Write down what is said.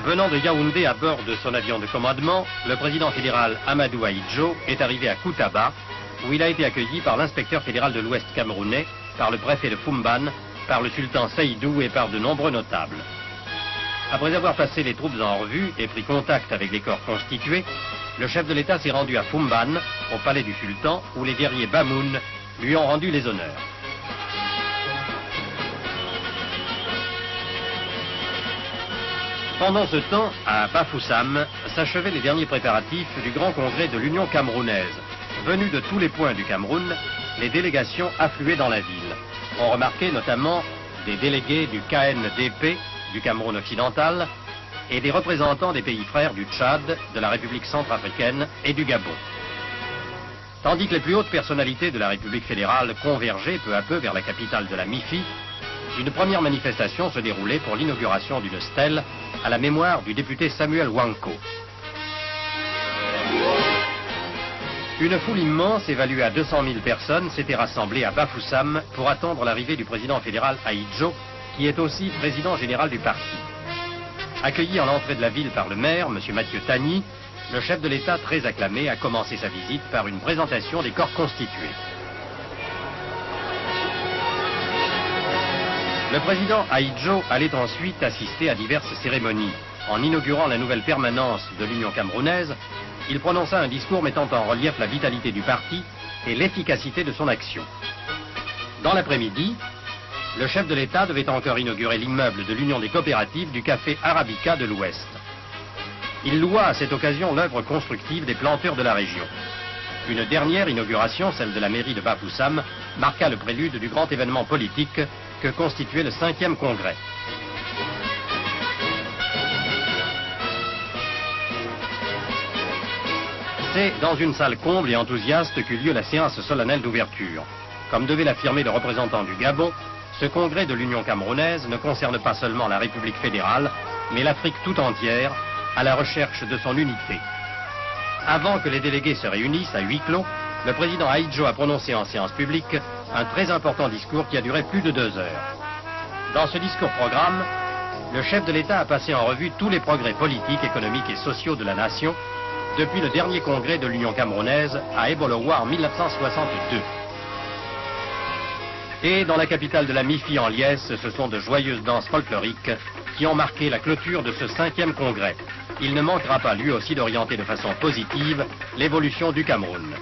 Venant de Yaoundé à bord de son avion de commandement, le président fédéral Amadou Ahidjo est arrivé à Koutaba, où il a été accueilli par l'inspecteur fédéral de l'Ouest camerounais, par le préfet de Fumban, par le sultan Seydou et par de nombreux notables. Après avoir passé les troupes en revue et pris contact avec les corps constitués, le chef de l'État s'est rendu à Fumban, au palais du sultan, où les guerriers Bamoun lui ont rendu les honneurs. Pendant ce temps, à Bafoussam, s'achevaient les derniers préparatifs du grand congrès de l'Union camerounaise. Venus de tous les points du Cameroun, les délégations affluaient dans la ville. On remarquait notamment des délégués du KNDP, du Cameroun occidental, et des représentants des pays frères du Tchad, de la République centrafricaine et du Gabon. Tandis que les plus hautes personnalités de la République fédérale convergeaient peu à peu vers la capitale de la MIFI, une première manifestation se déroulait pour l'inauguration d'une stèle à la mémoire du député Samuel Wanko. Une foule immense, évaluée à 200 000 personnes, s'était rassemblée à Bafoussam pour attendre l'arrivée du président fédéral Ahidjo, qui est aussi président général du parti. Accueilli en l'entrée de la ville par le maire, M. Mathieu Tagny, le chef de l'État, très acclamé, a commencé sa visite par une présentation des corps constitués. Le président Ahidjo allait ensuite assister à diverses cérémonies. En inaugurant la nouvelle permanence de l'Union camerounaise, il prononça un discours mettant en relief la vitalité du parti et l'efficacité de son action. Dans l'après-midi, le chef de l'État devait encore inaugurer l'immeuble de l'Union des coopératives du café Arabica de l'Ouest. Il loua à cette occasion l'œuvre constructive des planteurs de la région. Une dernière inauguration, celle de la mairie de Bafoussam, marqua le prélude du grand événement politique que constituait le 5e congrès. C'est dans une salle comble et enthousiaste qu'eut lieu la séance solennelle d'ouverture. Comme devait l'affirmer le représentant du Gabon, ce congrès de l'Union camerounaise ne concerne pas seulement la République fédérale, mais l'Afrique tout entière, à la recherche de son unité. Avant que les délégués se réunissent à huis clos, le président Ahidjo a prononcé en séance publique un très important discours qui a duré plus de 2 heures. Dans ce discours-programme, le chef de l'État a passé en revue tous les progrès politiques, économiques et sociaux de la nation depuis le dernier congrès de l'Union camerounaise à Ebolowa en 1962. Et dans la capitale de la MIFI en liesse, ce sont de joyeuses danses folkloriques qui ont marqué la clôture de ce 5e congrès. Il ne manquera pas lui aussi d'orienter de façon positive l'évolution du Cameroun.